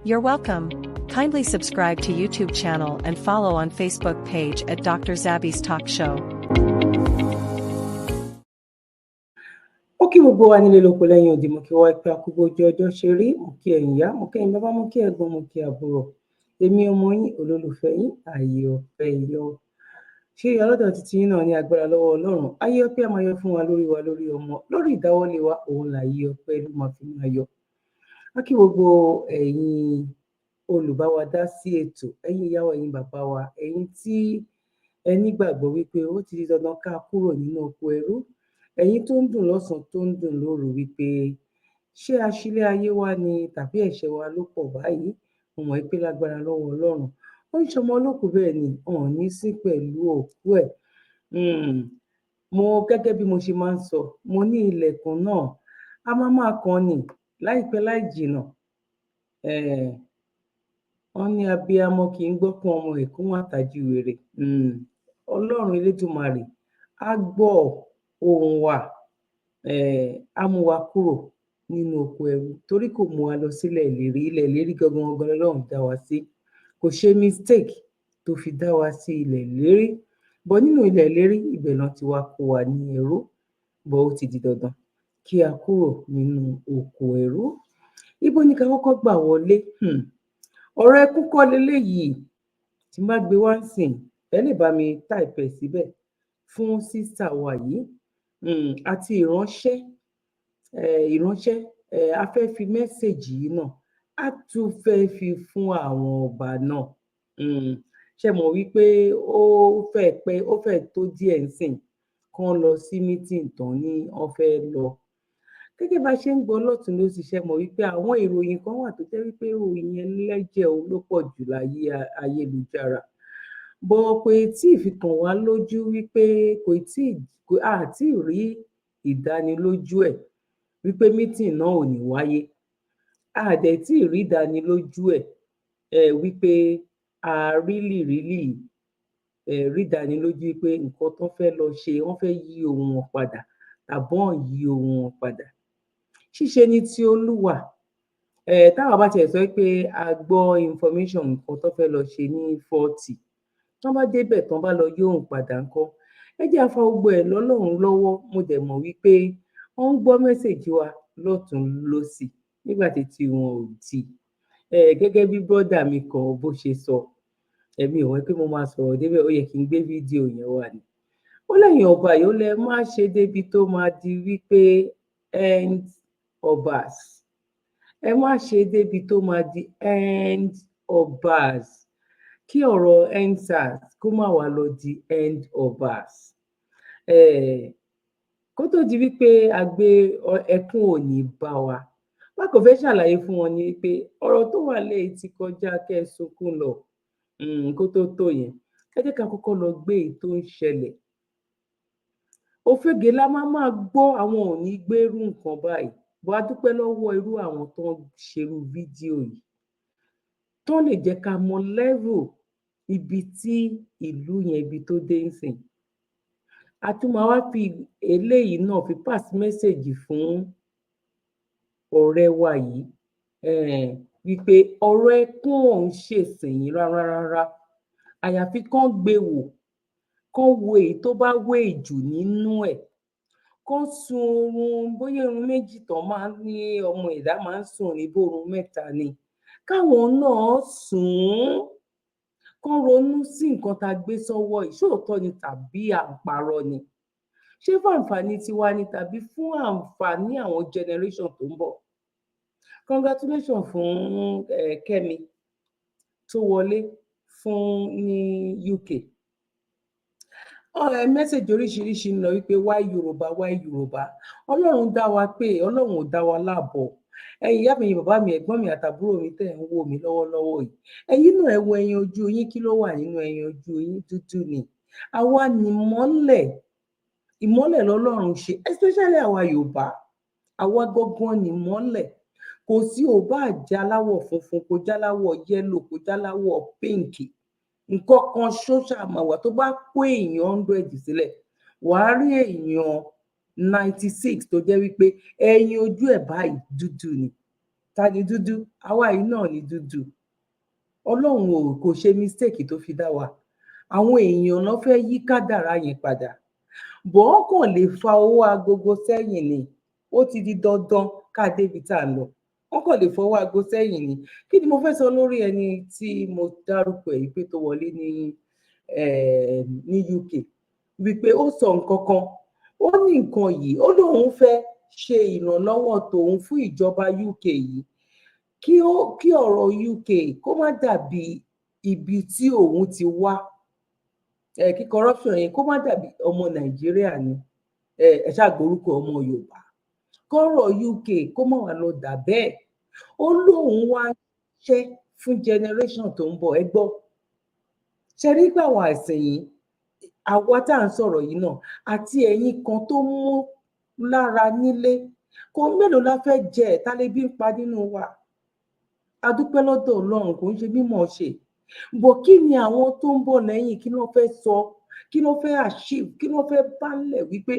You're welcome. Kindly subscribe to YouTube channel and follow on Facebook page at Dr. Zabby's Talk Show. Kí gbogbo wa nílé lóko lẹ́yìn odi mo kí wá pé àkókò ọjọ́ ṣe rí mo kí ẹ̀yin ìyá mo kí ẹ̀yin bàbá mo kí ẹ̀gbọ́n mo kí àbúrò èmi ọmọ yín olólùfẹ́ yín ayé ọpẹ́ yọ ṣé ọlọ́dọ̀ títí yín náà ní agbára lọ́wọ́ Ọlọ́run ayé ọpẹ́ máa yọ fún wa lórí ọmọ lórí ìdáwọ́lé wa òun láyé ọpẹ́ ló máa fi máa yọ. A kí gbogbo ẹ̀yin olùbáwa dá sí ètò ẹ̀yin ìyá wa ẹ̀yin bàbá wa ẹ̀yin tí ẹ nígbàgbọ́ wípé ó ti di dandan ká kúrò nínú oko ẹrú ẹ̀yin tó ń dùn lọ́sàn-án tó ń dùn lóru wípé ṣé aṣílé ayé wa ni tàbí ẹ̀ṣẹ̀ wa ló pọ̀ báyìí mo mọ̀ pé lágbára lọ́wọ́ Ọlọ́run ó ń ṣọmọ olókùú bẹ́ẹ̀ ni ọ̀hún ní sí pẹ̀lú òkú ẹ̀. Mo gẹ́gẹ́ bí mo ṣe máa ń sọ mo ní ilẹ̀kùn náà a máa kàn ní láìpẹ́ láì jìnnà wọ́n ní abiyamọ kì í gbọ́kàn ọmọ ẹ̀ kó má tají wèrè. Ọlọ́run Elédùmarè á gbọ́ ohùn wa á mú wa kúrò nínú oko ẹrú torí kò mú wa lọ sílẹ̀ ìlérí ilẹ̀ ìlérí gangan Ọlọ́run dá wa sí kò ṣe mistake tó fi dá wa sí ilẹ̀ ìlérí bọ́ nínú ilẹ̀ ìlérí ibẹ̀ náà ti wá kó wa ní ẹrú bọ́ ó ti di dandan kí a kúrò nínú oko ẹrú. Ibo ni ká kọ́kọ́ gbà wọlé? Ọ̀rọ̀ ẹkún kọ́ leléyìí tí má gbé wá sìn ẹ lè bá mi type ẹ̀ síbẹ̀ fún sísà wa yìí àti ìránṣẹ́ a fẹ́ fi mẹ́sẹ̀jì yìí náà a tún fẹ́ fi fún àwọn ọba náà ṣe mọ̀ wípé ó fẹ́ tó díẹ̀ nsìn kán lọ sí meeting tán ní wọ́n fẹ́ lọ gẹ́gẹ́ bá ṣe ń gbọ́ lọ́tún ló sì ṣe mọ̀ wípé àwọn ìròyìn kan wà tó jẹ́ wípé ìròyìn ẹlẹ́jẹ̀ ló pọ̀ jù láyé ayélujára bọ́ pé tí ìfikàn wá lójú wípé àti rí ìdánilójú ẹ̀ wípé meeting náà ò ní wáyé àdẹ̀ tí rí ìdánilójú ẹ̀ wípé a really rí ìdánilójú wípé nǹkan tó fẹ́ lọ ṣe wọ́n fẹ́ yí ohun wọn padà tàbọ́n yí ohun wọn padà ṣíṣe ní ti Olúwa táwọn bá tiẹ̀ sọ pé a gbọ́ information nǹkan tó fẹ́ lọ ṣe ní 40 tán bá débẹ̀ tán bá lọ yóò padà ńkọ́ ẹ jẹ́ àfa gbogbo ẹ̀ lọ́lọ́run lọ́wọ́ mo dẹ̀ mọ̀ wípé wọ́n ń gbọ́ mẹ́sẹ̀jì wa lọ́tún lósì nígbà tí wọn ò tí gẹ́gẹ́ bí brọ́dà mi kan bó ṣe sọ ẹ̀mí ò wọ́n pé mo máa sọ̀rọ̀ débẹ̀ ó yẹ kí n gbé fídíò yẹn wà ní ó lẹ́yìn ọba yìí ó lẹ má ṣe débi tó máa di wípé end obas ẹ má ṣe débi tó máa di end obas kí ọ̀rọ̀ endsars kó má wá lọ di end obas kó tó di wípé àgbé ẹkún ò ní bá wa wọn kò fẹ́ ṣàlàyé fún wọn ni wípé ọ̀rọ̀ tó wà lẹ́yìn ti kọjá kẹ́ ẹ sunkún lọ kó tó yẹn ẹ jẹ́ ká kọ́kọ́ lọ gbé èyí tó ń ṣẹlẹ̀ òfegè la máa gbọ́ àwọn ò ní gbérú nǹkan báyìí bó a dúpẹ́ lọ́wọ́ irú àwọn tó ń ṣerú fídíò yìí tó lè jẹ́ ká mọ level ibi tí ìlú yẹn ibi tó dé ń sìn a tún máa wá fi eléyìí náà fi pass message fún ọ̀rẹ́ wa yìí wípé ọ̀rọ̀ ẹkún ọ̀hún ṣèsìn rárá àyàfi kán gbé wò kán wo èyí tó bá wé jù nínú ẹ̀ kán sun oorun bóyá oorun méjì tán máa ń ní ọmọ ẹ̀dá máa ń sùn ní bórun mẹ́ta ni káwọn náà sùn kán ronú sí nǹkan tá a gbé sọ́wọ́ ìṣòótọ́ ni tàbí à ń parọ́ ni ṣé fún àǹfààní tiwa ni tàbí fún àǹfààní àwọn generation tó ń bọ̀. Congratulations fún Kẹ́mi tó wọlé fún ní UK mẹ́sẹ̀jì oríṣiríṣi ń lọ wípé why Yorùbá Ọlọ́run dá wa pé Ọlọ́run ò dá wa láàbọ̀ ẹ̀yin ìyá mi bàbá mi ẹ̀gbọ́n mi àtàbúrò mi tẹ́ ń wò mí lọ́wọ́lọ́wọ́ yìí ẹ̀yin náà ẹ wo ẹyin ojú yín kí ló wà nínú ẹyin ojú yín dúdú ni àwa ni ìmọ́lẹ̀ lọ́lọ́run ṣe especially àwa Yorùbá àwa gangan ni ìmọ́lẹ̀ kò sí ò bá jáláwọ̀ funfun kò jáláwọ̀ yẹ́lò kò jáláwọ̀ pínkì nǹkan kan ṣóṣà màwà tó bá kó èèyàn 100 sílẹ̀ wàá rí èèyàn 96 tó jẹ́ wípé ẹyin ojú ẹ̀ báyìí dúdú ni ta ni dúdú? Àwa yìí náà ni dúdú. Ọlọ́run kò ṣe mistake tó fi dá wa. Àwọn èèyàn náà fẹ́ yí kádàrá yẹn padà. Bọ̀ wọ́n kàn lè fa owó agogo sẹ́yìn ni. Ó ti di dandan ká débi tá à ń lọ. Wọ́n kàn lè fọwọ́ aago sẹ́yìn ni. Kí ni mo fẹ́ sọ lórí ẹni tí mo dárúkọ yìí pé tó wọlé ní UK? Wípé ó sọ nǹkan kan, ó ní nǹkan yìí, ó lóun fẹ́ ṣe ìrànlọ́wọ́ tòun fún ìjọba UK yìí kí ọ̀rọ̀ UK kó má dàbí ibi tí òun ti wá, kí corruption yẹn kó má dàbí ọmọ Nàìjíríà ni, ẹ ṣàgbórúkọ ọmọ Yorùbá, kọ́rọ̀ UK kó má wà lọ dà bẹ́ẹ̀. Ó lóun wá ṣe fún generation tó ń bọ̀. Ẹ gbọ́, ṣe rí gbà wá ìsẹ̀yìn, àwa tá à ń sọ̀rọ̀ yìí náà àti ẹ̀yin kan tó mú lára nílé, kò mélòó la fẹ́ jẹ ta lè bí ń pa nínú wa. A dúpẹ́ lọ́dọ̀ Ọlọ́run, kò ń ṣe mímọ̀ ṣe. Bọ̀ kí ni àwọn tó ń bọ̀ lẹ́yìn, kí ló fẹ́ sọ, kí ló fẹ́ achieve, kí ló fẹ́ bálẹ̀ wípé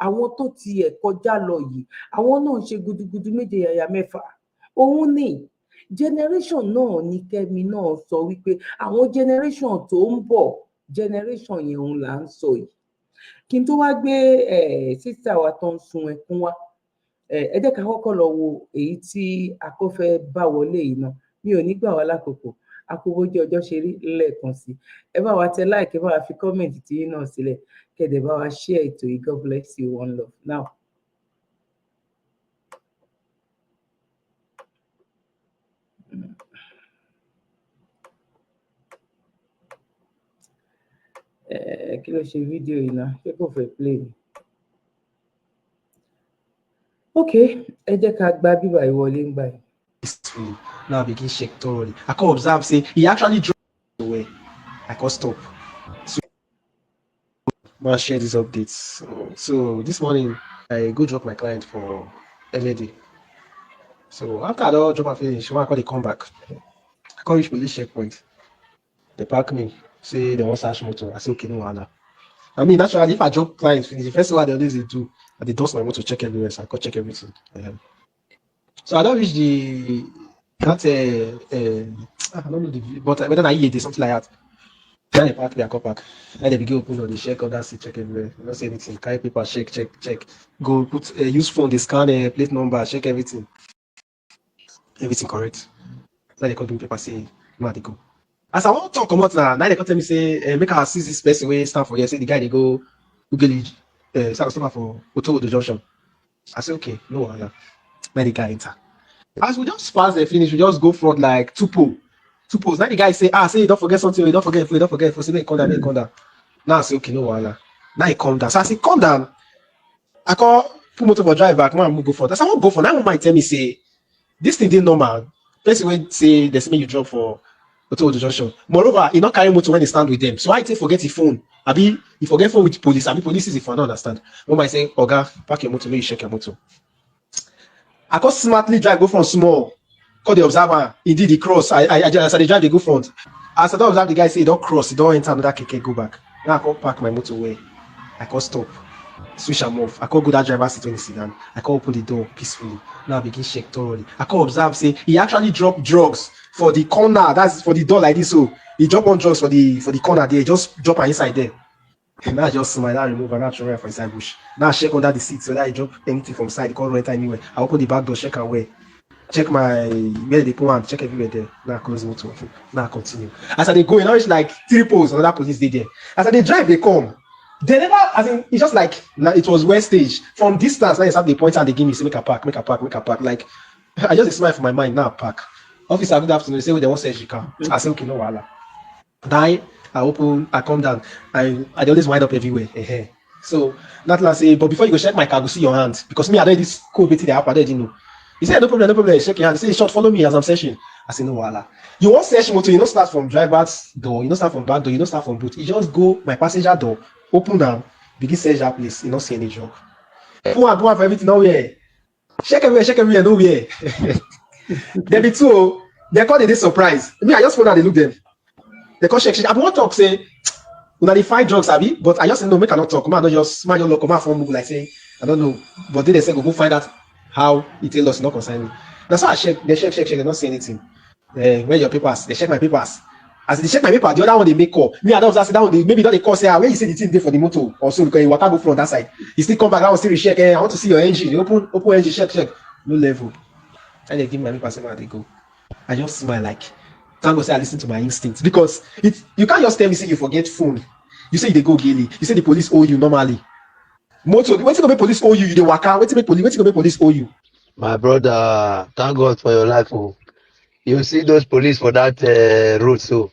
àwọn tó tiẹ̀ kọjá lọ yìí, àwọn náà ṣe gudugudu méje yàyà mẹ́fà. Òun ni generation náà ni Kẹ́mi náà sọ wípé àwọn generation tó ń bọ̀, generation yẹn òun là ń sọ yìí. Kí n tó wá gbé sister wa tó ń sun ẹkún wá, ẹ jẹ́ ká kọ́kọ́ lọ wo èyí tí a kò fẹ́ bá wọlé yìí náà. Mi ò ní gbà wá lákòókò, akówójú ọjọ́ ṣe rí lẹ́ẹ̀kan sí. Ẹ bá wa tẹ like, ẹ bá wa fi comment tí yín náà sílẹ̀, kẹ́dẹ̀ bá wa share ètò yìí. God bless you, one love. Now, kí ló ṣe fídíò yìí náà? Ṣé kò fẹ́ play ni? Okay, ẹ jẹ́ ká gba bíbá ìwọlé ń gbà yìí. Now I begin shake thoroughly. I can observe, say he actually drove away. I can stop. So I share these updates. So this morning I go drop my client for MAD. So after I don't drop my finish, when I call they come back. I can't reach police checkpoint. They park me, say they want search motor. I say okay, no wahala. I mean, naturally, if I drop clients finish, the first thing they always do, they dust my motor, check everywhere, so I can check everything. So I don't reach that I don't know but then I hear something like that. Then they park me, I come back. Then they begin open or they check other seat, check everywhere. You don't say anything. Carry paper, check. Go put use phone, they scan plate number, check everything. Everything correct. Then they come do paper, say, no, they go. As I want to talk about now they come tell me say, make her assist this person way stand for here. Say the guy they go Google customer for Oto the junction. I say okay, no wahala. Then the guy enter. As we just pass the finish, we just go front like two poles. Now the guy say, say you don't forget something, you don't forget. Say, make come down. Now I say, okay, no wahala. Now he come down. So I say, come down. I call put motor for drive back. Man, go front. As I want go for now, might tell me say, this thing didn't normal. Person when say they say you drop for Oto the junction. Moreover, he not carry motor when he stand with them. So I say forget his phone. Abi he forget phone with police. Abi police is if I don't understand. One might say, Oga, park your motor, make you check your motor. I can smartly drive, go from small. Call the observer. He did the cross. I just drive, they go front. As I don't observe the guy say he don't cross, he don't enter another keke, go back. Now I can park my motor away. I can stop. Switch am off. I can go that driver's seat when he sit down. I can open the door peacefully. Now I begin shake thoroughly. I can observe, say he actually dropped drugs for the corner. That's for the door like this. So he dropped on drugs for the corner there. Just drop her inside there. Now I just smile, I remove and I throw her for inside bush. Now I check under the seat so that I drop anything from side, can't enter anywhere. I open the back door, check away. Check my where they put one, check everywhere there. Now I close the motor. Now I continue. As I they go, now it's like 3 poles, another police day there. As I they drive, they come. They never, as in, it's just like it was West stage. From distance, now you have the point and they give me say make a park. Like I just smile for my mind, now I park. Officer, good afternoon. They say they want to search the car. I say okay, no wahala. Die. I open, I come down. I always wind up everywhere. So that last say, but before you go check my car, go see your hand. Because me, I did this cool bit there, I didn't know. He said, no problem, shake your hand. He said, short, follow me as I'm searching. I said, no, voila. You want search motor, you don't start from driver's door, you don't start from back door, you don't start from boot. You just go my passenger door, open down, begin search that place, you don't see any job. Go and for everything nowhere. Check everywhere, nowhere. There be two, they call it this surprise. Me, I just found out they look them. They call check. I want to talk, say, when they find drugs, Abi, but I just say, no, make cannot talk. Man, I just look, come out from move, like say, I don't know. But then they say, go find out how it tell us, not concern me. That's why I check. They check. They don't see anything. Where your papers? They check my papers. As they check my paper, the other one they make call. Me, I don't ask that one. They maybe don't they call say, where you say the thing there for the motor or so because you walk go from that side. You still come back. I will still check. I want to see your engine. You open engine. Check. No level. And they give me my paper. Say, where they go. I just smile like, thank God say I listen to my instincts because you can't just tell me say you forget phone. You say they go gaily. You say the police owe you normally. Motor, what's going to make police owe you? You the waka. What's going to make police owe you? My brother, thank God for your life. Oh. You see those police for that road. So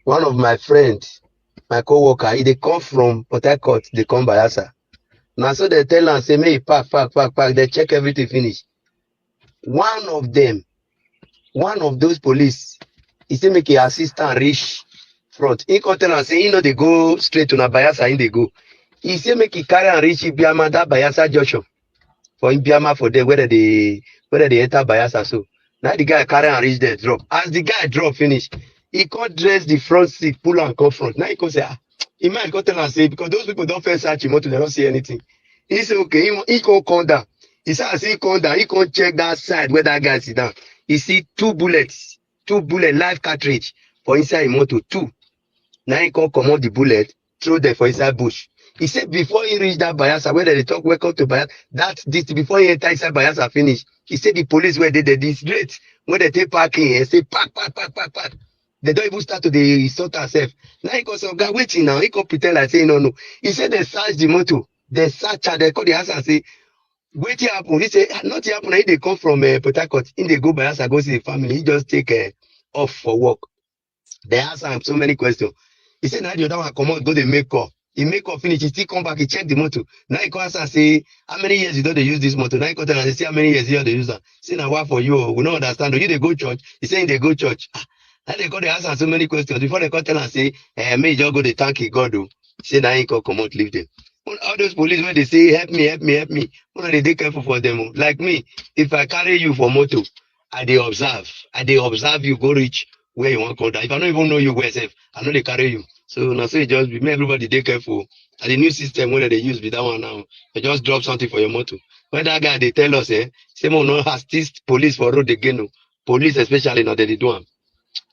one of my friends, my co-worker, they come from Port Harcourt, they come Bayelsa. Now so they tell and say, may park. They check everything finish. One of those police, he say make a assistant reach front. He come tell and say, they go straight to Bayelsa, they go. He say make he carry and reach Ibiama, that Bayelsa junction. For Ibiama for them, whether they enter Bayelsa. So now the guy carry and reach there, drop. As the guy drop finish, he can't dress the front seat, pull and come front. Now he can say, he might go tell and say, because those people don't first search him, they don't see anything. He say, okay, he can't come down. He said, as he come down, he can't check that side where that guy sit down. He see two bullet, live cartridge for inside his motor, 2. Now he can't come out the bullet, throw them for inside bush. He said before he reached that Bayelsa, where they talk, welcome to Bayelsa, before he enter inside Bayelsa finish, he said the police where they did this straight, when they take parking and say, park. They don't even start to the sort herself. Now he goes, guy waiting now, he can pretend like saying no. He said they search the motor, they search her, they call the house and say, waiting happen. He said, nothing happen, they come from Port Harcourt, in they go Bayelsa, go see the family, he just take off for work. They ask him so many questions. He said, now the other one come out, go they make call. He make up finish, he still come back, he check the motor. Now he comes and say, how many years you don't use this motor? Now he comes and say, how many years you don't use that? Say, now what for you? We don't understand. You they go church? He saying they go church. Now they got to answer so many questions. Before they come tell and say, may just go the thank you God do. Say, now he come out, leave them. All those police when they say, help me. When they careful for them. Like me, if I carry you for motor, I they observe you go reach where you want to go. If I don't even know you where safe, I know they carry you. So now say just be everybody they careful. And the new system where they use with that one now, they just drop something for your motor. When that guy they tell us, say no has this police for road again. Police especially now they do them.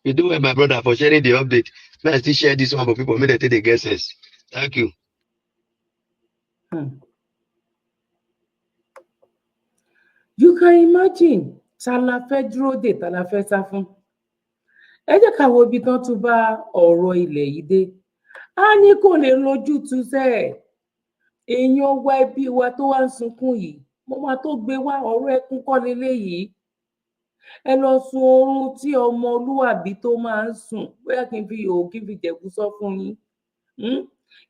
You do it, my brother, for sharing the update. May I still share this one for people, may they take the guesses. Thank you. You can imagine, ta la fẹ́ dúró dè, ta la fẹ́ sá fún. Ẹ jẹ́ ká wo ibi tán tún bá ọ̀rọ̀ ilẹ̀ yìí dé. A ní kò lè lójútùú sẹ́. Èèyàn wa ẹbí wa tó wá ń sunkún yìí, mo máa tó gbé wá ọ̀rọ̀ ẹkún kọ́ leléyìí. Ẹ lọ sun oorun tí ọmọlúwàbí tó máa ń sùn, bóyá kí n fi yòó kí n fi jẹ̀kú sọ fún yín.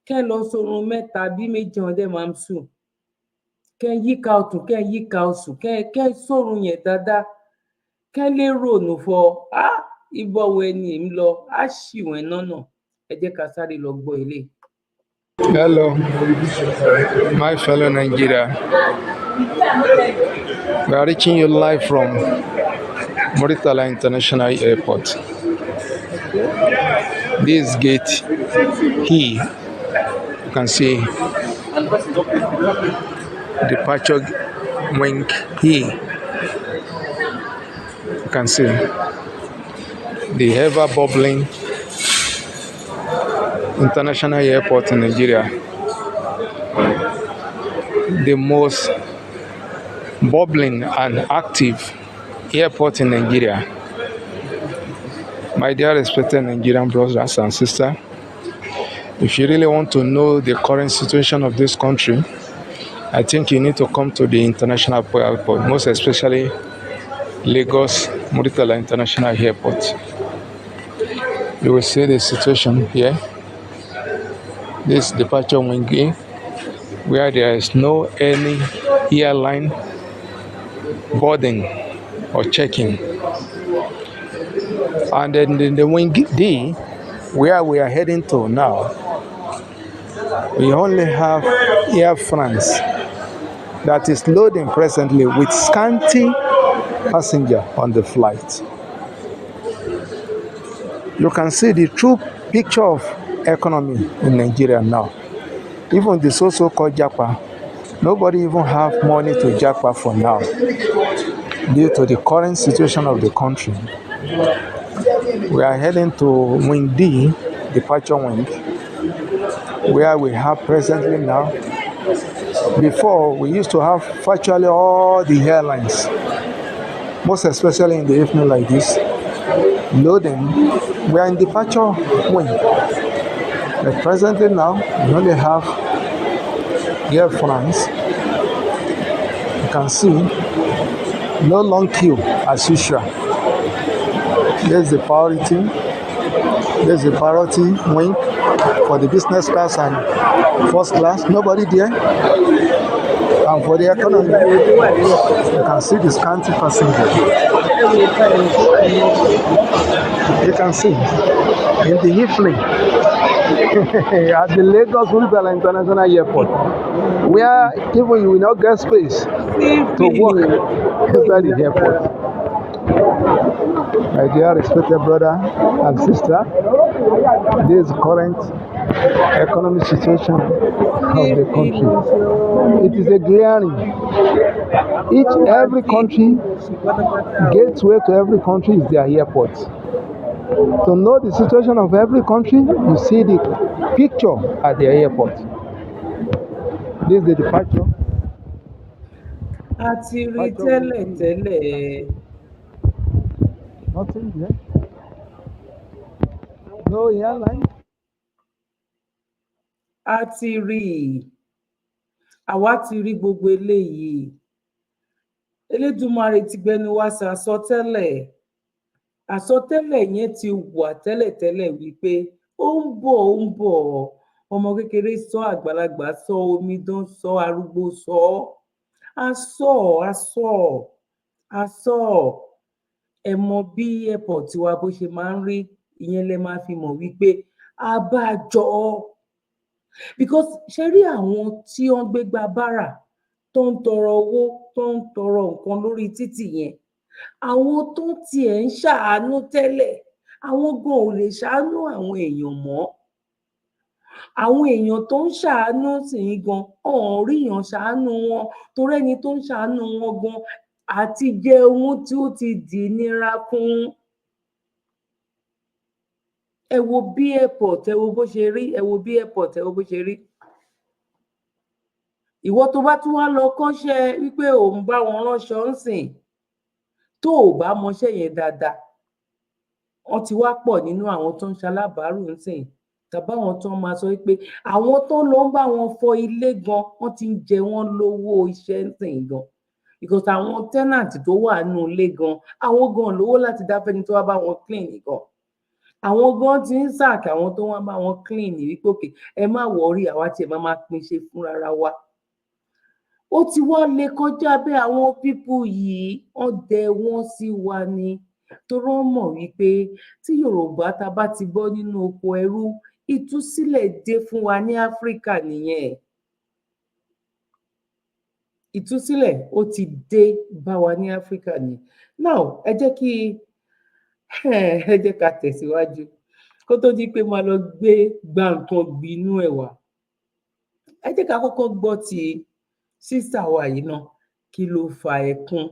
Kẹ́ lọ sun oorun 3 bí méjì ọdẹ máa ń sùn. Kẹ́ yíká ọ̀tún, kẹ́ yíká òsì, kẹ́ sórun yẹn dáadáa. Kẹ́ lè rònú fọ ìbọ̀wọ̀ ẹni ń lọ, á ṣì wọ́n náà. Ẹ jẹ́ ká sáré lọ gbọ́ ilé. Hello, my fellow Nigeria. We are reaching you live from Muritala International Airport. This gate here, you can see departure wing here. You can see the ever bubbling International Airport in Nigeria, the most bubbling and active airport in Nigeria. My dear respected Nigerian brothers and sisters, if you really want to know the current situation of this country, I think you need to come to the international airport, most especially Lagos Muritala International Airport. You will see the situation here. This departure wing where there is no any airline boarding or checking. And then in the wing D, where we are heading to now, we only have Air France that is loading presently with scanty passenger on the flight. You can see the true picture of economy in Nigeria now. Even the so-called Japa, nobody even have money to Japa for now. due to the current situation of the country. We are heading to Wing D, departure wing, where we have presently now. Before, we used to have virtually all the airlines, most especially in the evening like this, loading. We are in departure wing. But presently now, we only have Air France. You can see no long queue as usual. There's the priority. There's the priority wing for the business class and first class. Nobody there. And for the economy, you can see the scanty passenger. You can see in the evening at the Lagos International Airport, where even you will not get space to walk inside the airport. My dear respected brother and sister, this current economic situation of the country, it is a glaring. Every country, gateway to every country is their airport. To know the situation of every country, you see the picture at the airport. This is the departure. A ti rí tẹ́lẹ̀. Nothing there. No airline. A ti rí. Àwa ti rí gbogbo eléyìí. Elédùmarè ti gbẹnu wá sí àsọtẹ́lẹ̀. Àsọtẹ́lẹ̀ yẹn ti wà tẹ́lẹ̀tẹ́lẹ̀ wípé ó ń bọ̀. Ọmọ kékeré sọ, àgbàlagbà sọ, omidan sọ, arúgbó sọ. A sọ. Ẹ mọ bí airport wa bó ṣe máa ń rí, ìyẹn lẹ máa fi mọ̀ wípé abájọ. Because ṣe rí àwọn tí wọ́n gbégbá bárà tó ń tọrọ owó, tó ń tọrọ nǹkan lórí títì yẹn, àwọn tó tiẹ̀ ń ṣàánú tẹ́lẹ̀, àwọn gan ò lè ṣàánú àwọn èèyàn mọ́. Àwọn èèyàn tó ń ṣàánú sì ń gan ọ̀n ríyàn ṣàánú wọn, torí ẹni tó ń ṣàánú wọn gan àti jẹun tí ó ti dì nira fún. Ẹ wo bí airport, ẹ wo bó ṣe rí, ẹ wo bí airport, ẹ wo bó ṣe rí. Ìwọ tó bá tún wá lọ kọ́ṣẹ́ wípé òun bá wọn ránṣọ ń sìn, tó ò bá mọṣẹ́ yẹn dáadáa, wọ́n ti wá pọ̀ nínú àwọn tó ń ṣalábàárù ń sìn, tàbí àwọn tó máa sọ wípé àwọn tó lọ ń bá wọn fọ ilé gan, wọ́n ti ń jẹ wọ́n lówó iṣẹ́ ń sìn gan. Because àwọn tenant tó wà nínú ilé gan, àwọn gan lówó láti dá fẹ́ni tó wá bá wọn clean gan. Àwọn gan ti ń sack àwọn tó wá bá wọn clean wípé òkè, ẹ má worry, àwa tiẹ̀ máa pín ṣe fúnra wa. Ó ti wá lè kọjá bẹ́ẹ̀, àwọn people yìí wọ́n dẹ wọ́n sí wa ni, torí wọ́n mọ̀ wípé tí Yorùbá ta bá ti bọ́ nínú oko ẹrú, ìtúsílẹ̀ dé fún wa ní Áfíríkà nìyẹn. Ìtúsílẹ̀ ó ti dé bá wa ní Áfíríkà ni. Now ẹ jẹ́ ká tẹ̀síwájú kó tó di pé máa lọ gba nǹkan gbinú ẹ̀ wá. Ẹ jẹ́ ká kọ́kọ́ gbọ́ ti sísà wa yìí náà, kí ló fa ẹkún.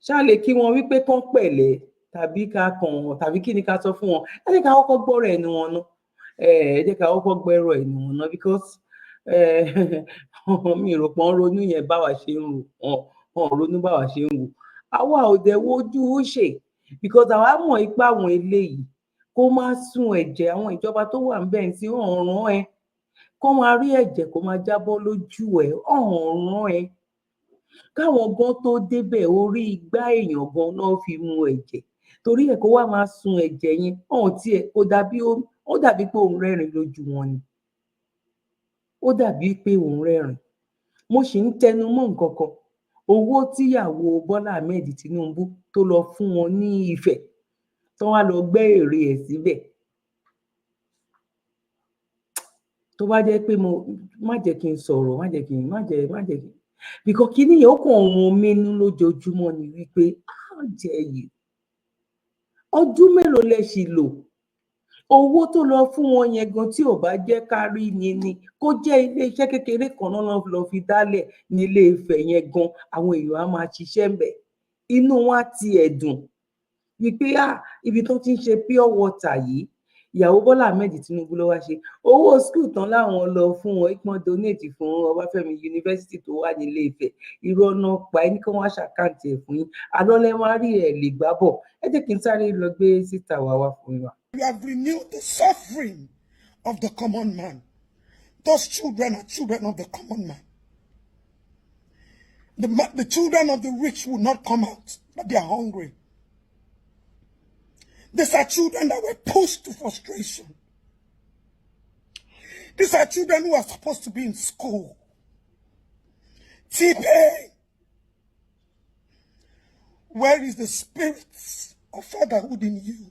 Ṣá lè kí wọn wípé kán pẹ̀lẹ́, tàbí kí ni ká sọ fún wọn? Ẹ jẹ́ ká kọ́kọ́ gbọ́rọ̀ ẹnu wọn náà. Ẹ jẹ́ ká kọ́kọ́ gbọ́rọ̀ ẹnu wọn náà, because mi rò pé wọ́n ronú yẹn báwa ṣe ń rò, wọ́n ronú báwa ṣe ń rò. Àwa ò dẹ̀ wojú ṣe, because àwa mọ̀ ipá àwọn eléyìí kó má sun ẹ̀jẹ̀ àwọn ìjọba tó wà ń bẹ̀ sí ọ̀ràn ẹ, kó máa rí ẹ̀jẹ̀ kó máa jábọ́ lójú ẹ, ọ̀ràn ẹ. Káwọn gan tó débẹ̀, orí igbá èèyàn gan náà fi mu ẹ̀jẹ̀, torí ẹ̀ kó wá máa sun ẹ̀jẹ̀ yẹn, ó dàbí pé òun rẹ́rìn lójú wọn ni. Ó dàbí pé òun rẹ́rìn. Mo sì ń tẹnu mọ́ nǹkan kan, owó tíyàwó Bọ́lá Ahmed Tinubu tó lọ fún wọn ní Ifẹ̀, tó wá lọ gbẹ́ ère ẹ̀ síbẹ̀. Tó bá jẹ́ pé má jẹ́ kí n sọ̀rọ̀, má jẹ́ kí n because kíní yẹn ó kàn rún mi nínú lójoojúmọ́ ni wípé jẹ́ yìí ọdún mélòó lẹ ṣì lò? Owó tó lọ fún wọn yẹn gan, tí ò bá jẹ́ kárí ni kó jẹ́ iléeṣẹ́ kékeré kan náà lọ fi dálẹ̀ nílé Ifẹ̀ yẹn gan, àwọn èèyàn á máa ṣiṣẹ́ ń bẹ̀. inú wọn á tiẹ̀ dùn wípé ibi tó ti ń ṣe pure water yìí ìyàwó Bọ́lá Ahmed Tinubu ló wá ṣe owó school tán láwọn lọ fún wọn ìpọn donate fún Ọbáfẹ́mi yunifásitì tó wà nílé Ifẹ̀ irọ́ náà pa ẹni kí wọ́n ṣàkáǹtì ẹ̀ fún yín alọ́lẹ́ máa rí ẹ̀ lè gbá bọ̀ ẹ jẹ́ kí n sáré lọ gbé síta wá fún wa. We have renewed the suffering of the common man. Those children are children of the common man. The children of the rich will not come out, but they are hungry. These are children that were pushed to frustration. These are children who are supposed to be in school. T-Pain. Where is the spirit of fatherhood in you?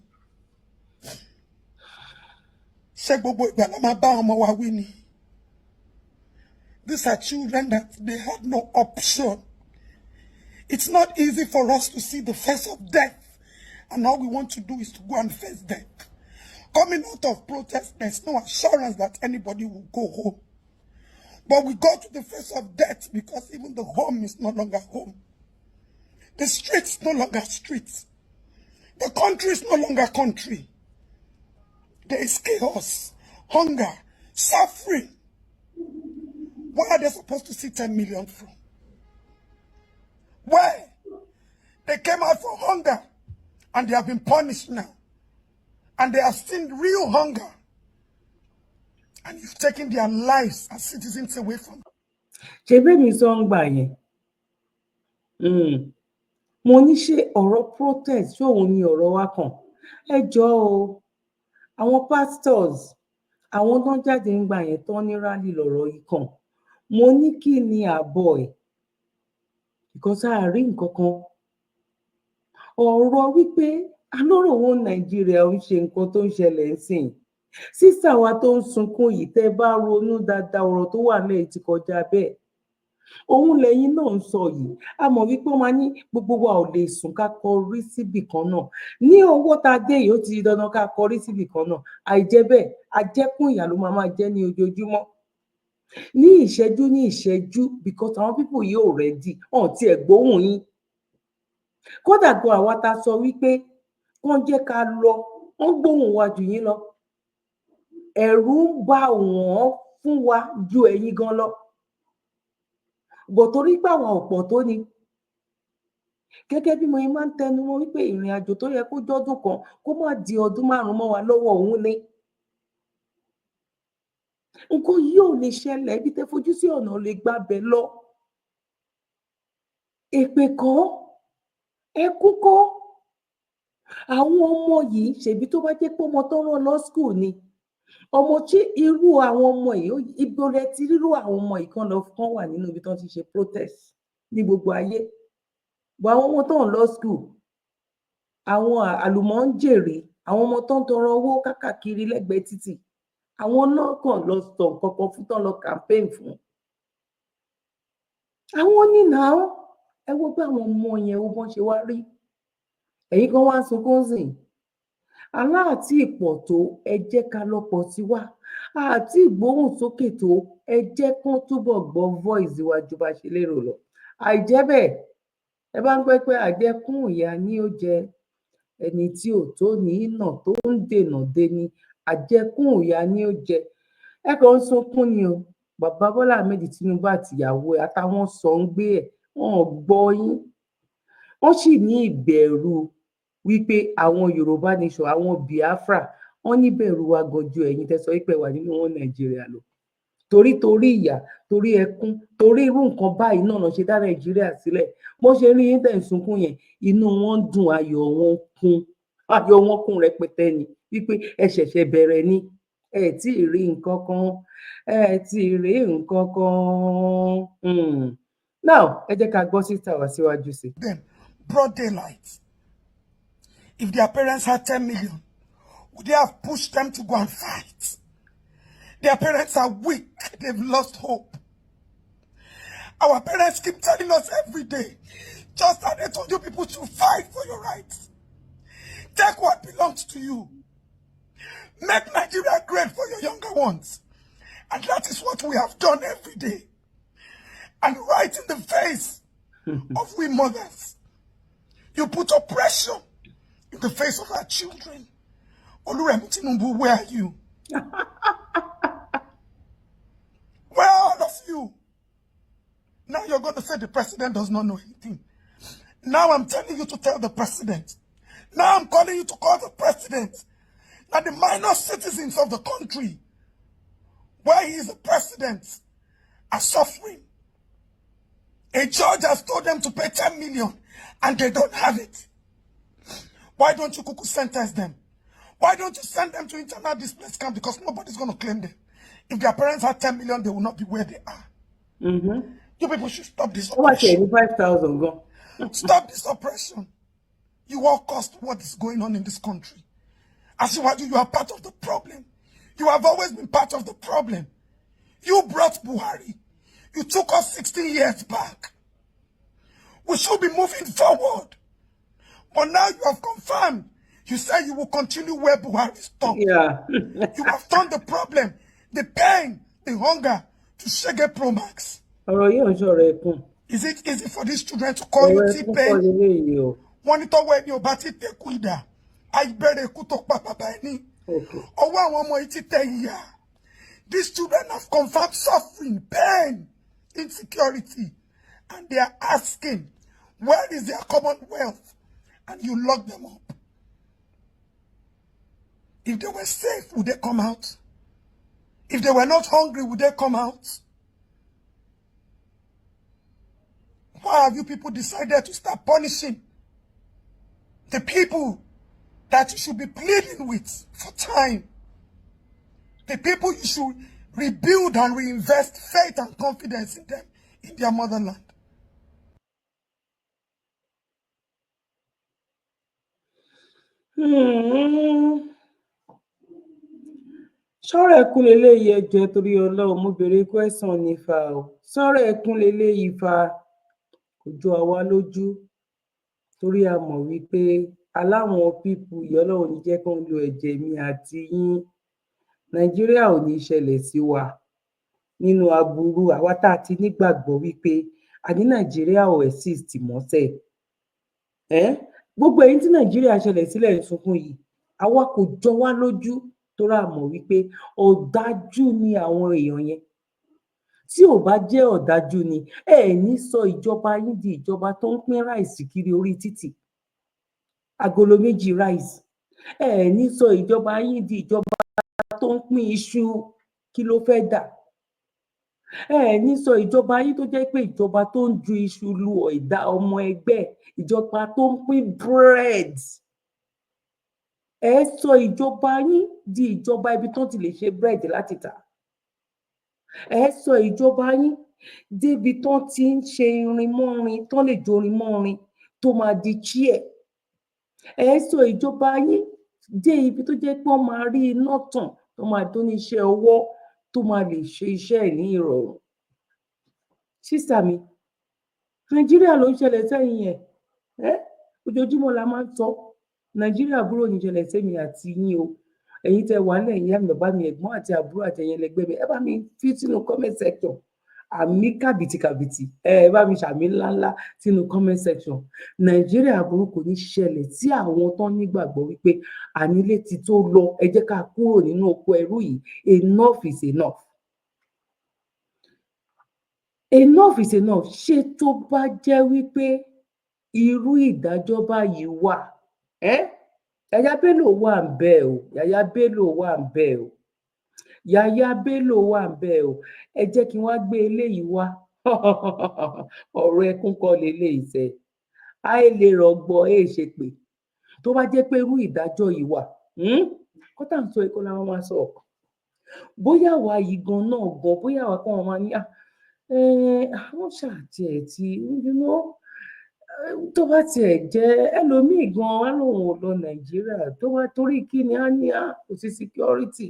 These are children that they had no option. It's not easy for us to see the face of death. And all we want to do is to go and face death. Coming out of protest, there's no assurance that anybody will go home. But we go to the face of death because even the home is no longer home. The streets no longer streets. The country is no longer country. There is chaos, hunger, suffering. Where are they supposed to see 10 million from? Where? They came out for hunger. And they have been punished now. And they have seen real hunger. And you've taken their lives as citizens away from them. Ṣebí mi sọ ń gbà yẹn. Mo ní ṣe ọ̀rọ̀ protest ṣé òun ni ọ̀rọ̀ wa kàn. Ẹ jọ̀ọ́ o, àwọn pastors, àwọn tó ń jáde ń gbà yẹn tó ní rally lọ̀rọ̀ yìí kàn. Mo ní kí ni àbọ̀ ẹ̀? Because a rí nǹkan kan. Ọ̀rọ̀ wípé alọ́rọ̀ wọn Nàìjíríà ń ṣe nǹkan tó ń ṣẹlẹ̀ ńsìn. Sísà wa tó ń sunkún yìí tẹ́ bá ronú dáadáa ọ̀rọ̀ tó wà lẹ́yìn ti kọjá bẹ́ẹ̀. Òun lẹ́yìn náà ń sọ yìí. A mọ̀ wípé wọ́n máa ní gbogbo wa ò lè sùn ká kọrí síbì kan náà. Ní owó tá a dé yìí ó ti di dandan ká kọrí síbì kan náà. Àìjẹ́ bẹ́ẹ̀, àjẹkùn ìyà ló máa jẹ́ ní ojoojúmọ́. Ní ìṣẹ́jú because àwọn people yìí ò ready. Ọ̀n tí ẹ̀ gbóhùn yín. Kódà gan àwa ta sọ wípé kán jẹ́ ká lọ wọ́n gbóhùn wa jù yín lọ ẹ̀rù ń bà wọ́n fún wa ju ẹ̀yin gan lọ bọ̀ torí pé àwọn ọ̀pọ̀ tó ni gẹ́gẹ́ bí mo máa ń tẹnu mọ́ wípé ìrìn àjò tó yẹ kó jọ́dún kan kó má di ọdún 5 mọ́ wa lọ́wọ́ òun ni nǹkan yìí ò lè ṣẹlẹ̀ ibi tẹ́ fojú sí ọ̀nà lè gbàbẹ̀ lọ èpè kọ́ ẹkún kọ́ àwọn ọmọ yìí ṣèbí tó bá jẹ́ pé ọmọ tó rán lọ school ni ọmọ tí irú àwọn ọmọ yìí ibo rẹ ti rírú àwọn ọmọ yìí kan lọ kán wà nínú ibi tó ti ṣe protest ní gbogbo ayé bọ àwọn ọmọ tó ń lọ school àwọn àlùmọ́ńjèrè àwọn ọmọ tó ń tọrọ owó káàkiri lẹ́gbẹ̀ẹ́ títì àwọn náà kàn lọ sọ kankan fún tán lọ campaign fún àwọn nínà ẹ wo bí àwọn ọmọ yẹn wo bọ́n ṣe wá rí ẹ̀yin kan wá sunkún sìn aláàtí ìpọ̀ tó ẹ jẹ́ ká lọ́pọ̀ sí wa àti ìgbóhùn sókè tó ẹ jẹ́ kán túbọ̀ gbọ́ voice wa ju bá ṣe lérò lọ àìjẹ́ bẹ́ẹ̀ ẹ bá ń pẹ́ pé àjẹkùn ìyá ni ó jẹ ẹni tí ò tó ní ìnà tó ń dènà dé ni àjẹkùn ìyá ni ó jẹ ẹ kàn ń sunkún ni o bàbá Bọ́lá Ahmed Tinubu àtìyàwó ẹ àtàwọn sọ ń gbé ẹ wọn ò gbọ́ yín wọ́n sì ní ìbẹ̀rù wípé àwọn Yorùbá nation àwọn Biafra wọ́n ní bẹ̀rù wa gọjú ẹ̀yin tẹ́ sọ wípé wà nínú wọn Nàìjíríà lọ torí ìyà torí ẹkún torí irú nǹkan báyìí náà lọ ṣe dá Nàìjíríà sílẹ̀ bó ṣe rí yín tẹ́ ń sunkún yẹn inú wọn dùn ayọ̀ wọn kún rẹpẹtẹ ni wípé ẹ ṣẹ̀ṣẹ̀ bẹ̀rẹ̀ ni ẹ tí ì rí nǹkan kan now ẹ jẹ́ ká gbọ́ síta wá síwájú sí. Then broad daylight. If their parents had 10 million, would they have pushed them to go and fight? Their parents are weak. They've lost hope. Our parents keep telling us every day, just as they told you people to fight for your rights. Take what belongs to you. Make Nigeria great for your younger ones. And that is what we have done every day. And right in the face of we mothers. You put oppression in the face of our children. Oluremi Tinubu, where are you? Where are all of you? Now you're going to say the president does not know anything. Now I'm telling you to tell the president. Now I'm calling you to call the president. That the minor citizens of the country, where he is the president, are suffering. A judge has told them to pay 10 million and they don't have it. Why don't you cuckoo sentence them? Why don't you send them to internal displaced camp? Because nobody's going to claim them. If their parents had 10 million, they will not be where they are. You people should stop this oppression. 5,000 gone. Stop this oppression. You all caused what is going on in this country. As you are part of the problem. You have always been part of the problem. You brought Buhari. You took us 16 years back. We should be moving forward. But now you have confirmed. You say you will continue where Buhari stopped. Yeah. You have turned the problem, the pain, the hunger to Shege Pro Max. Is it easy for these children to call you T-Pain? Monitor when you bat it kuida. I better kutok papa ni. These children have confirmed suffering, pain, insecurity. And they are asking, where is their commonwealth? And you lock them up. If they were safe, would they come out? If they were not hungry, would they come out? Why have you people decided to start punishing the people that you should be pleading with for time? The people you should rebuild and reinvest faith and confidence in them, in their motherland. Sọ̀rọ̀ ẹkún leléyìí ẹjọ́ torí Ọlọ́run mo béèrè question ní fa o. Sọ̀rọ̀ ẹkún leléyìí fa kò jọ àwa lójú torí a mọ̀ wípé aláwọn pípù Ọlọ́run ní jẹ́ kán lo ẹ̀jẹ̀ mi àti yín. Nàìjíríà ò ní ṣẹlẹ̀ sí wa nínú aburú àwa tá a ti nígbàgbọ́ wípé àní Nàìjíríà ò exist mọ́sẹ̀. Gbogbo èyí tí Nàìjíríà ṣẹlẹ̀ sílẹ̀ ń sunkún yìí àwa kò jọ wá lójú torí a mọ̀ wípé ọ̀dájú ni àwọn èèyàn yẹn. Tí ò bá jẹ́ ọ̀dájú ni ẹ ní sọ ìjọba yín di ìjọba tó ń pín ráìsì kiri orí títì, agolo 2 ráìsì. Ẹ ní sọ ìjọba yín di ìjọba tó ń pín iṣu, kí ló fẹ́ dà? Ẹ ní sọ ìjọba yín tó jẹ́ pé ìjọba tó ń ju iṣu lu ọ̀dà ọmọ ẹgbẹ́, ìjọba tó ń pín bread. Ẹ sọ ìjọba yín di ìjọba ibi tó ti lè ṣe bread láti tà. Ẹ sọ ìjọba yín débi tó ti ń ṣe irin mọ́rin, tó lè jorin mọ́rin tó máa di chair. Ẹ sọ ìjọba yín dé ibi tó jẹ́ pé wọ́n máa rí iná tàn, tó máa tó ní iṣẹ́ ọwọ́, tó máa lè ṣe iṣẹ́ ẹ̀ ní ìrọ̀rùn. Sísà mi, Nàìjíríà ló ń ṣẹlẹ̀ sẹ́yìn yẹn. Ojoojúmọ́ la máa ń sọ Nàìjíríà àbúrò ní ṣẹlẹ̀ sẹ́mi àti yín o. Ẹ̀yin tẹ́ wà nílẹ̀ ìyá mi, bàbá mi, ẹ̀gbọ́n àti àbúrò àti ẹ̀yin ẹlẹgbẹ́ mi, ẹ bá mi fi sínú comment section. Àmì kàbìtìkàbìtì, ẹ bá mi ṣàmì ńláńlá sínú comment section. Nàìjíríà àbúrò kò ní ṣẹlẹ̀ sí àwọn tó nígbàgbọ́ wípé ànílé ti tó lọ, ẹ jẹ́ ká kúrò nínú oko ẹrú yìí. Enough is enough. Enough is enough. Ṣé tó bá jẹ́ wípé irú ìdájọ́ báyìí wà, Yàyà Bello wà ń bẹ̀ o, Yàyà Bello wà ń bẹ̀ o, Yàyà Bello wà ń bẹ̀ o. Ẹ jẹ́ kí wọ́n gbé eléyìí wá. Ọ̀rọ̀ ẹkún kọ́ leléyìí ṣe. Àì lè rọgbọ ṣe pé tó bá jẹ́ pé irú ìdájọ́ yìí wà, kọ́tà ń sọ èkó làwọn máa sọ. Bóyá àwa yìí gan náà gan, bóyá àwa kan máa ní àwọn ṣàtìẹ̀ tí tó bá tiẹ̀ jẹ́ ẹlòmíì gan á lòun ò lọ Nàìjíríà tó bá torí kí ni á ní kò sí security.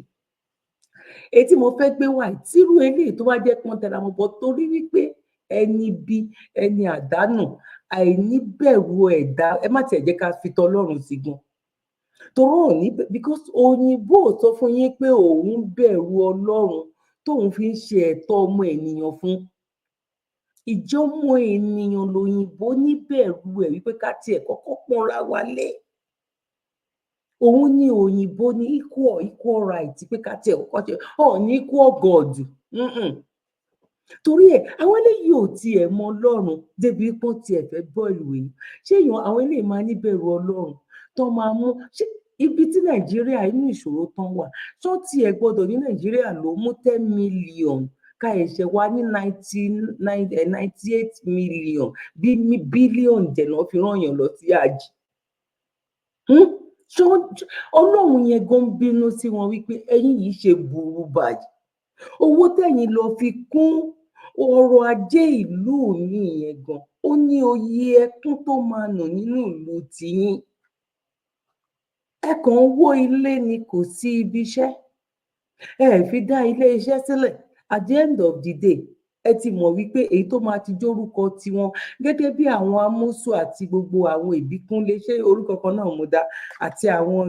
Èyí tí mo fẹ́ gbé wá tírú eléyìí tó bá jẹ́ pọ́n tẹra mọ́ bọ́ torí wípé ẹni bí ẹni àdánù àìníbẹ̀rù ẹ̀dá, ẹ má tiẹ̀ jẹ́ ká fi tọlọ́run sí gan. Torí òní because òyìnbó sọ fún yín pé òun bẹ̀rù Ọlọ́run tóun fi ń ṣe ẹ̀tọ́ ọmọ ènìyàn fún. ìjọmọ ènìyàn lòyìnbó níbẹ̀rù ẹ̀ wípé ká tiẹ̀ kọ́kọ́ pọ́nra wa lé. Òun ni òyìnbó ní equal right pé ká tiẹ̀ kọ́kọ́ ṣe ní equal God. Torí ẹ̀ àwọn eléyìí ò tiẹ̀ mọ Ọlọ́run débi pé wọ́n tiẹ̀ fẹ́ gbọ́ ìwé. Ṣé àwọn eléyìí máa níbẹ̀rù Ọlọ́run tó máa mú ṣé ibi tí Nàìjíríà inú ìṣòro tán wà tó tiẹ̀ gbọdọ̀ ní Nàìjíríà ló mú 10 million ká ẹ̀ṣẹ̀ wa ní 98 million bílíọ̀nù jẹ̀nà fi rányàn lọ sí àjì. Ọlọ́run yẹn gan bínú sí wọn wípé ẹ̀yin yìí ṣe burú báyìí. Owó tẹ̀yin lọ fi kún ọrọ̀ ajé ìlú mi yẹn gan ó ní oye ẹkún tó máa nù nínú ìlú tiyín. Ẹ kàn ń wó ilé ni kò sí ibi iṣẹ́. Ẹ fi dá ilé iṣẹ́ sílẹ̀. At the end of the day ẹ ti mọ̀ wípé èyí tó máa ti jórúkọ tiwọn gẹ́gẹ́ bí àwọn Amosu àti gbogbo àwọn Ìbíkúnlé ṣé orúkọ kan náà mo dá àti àwọn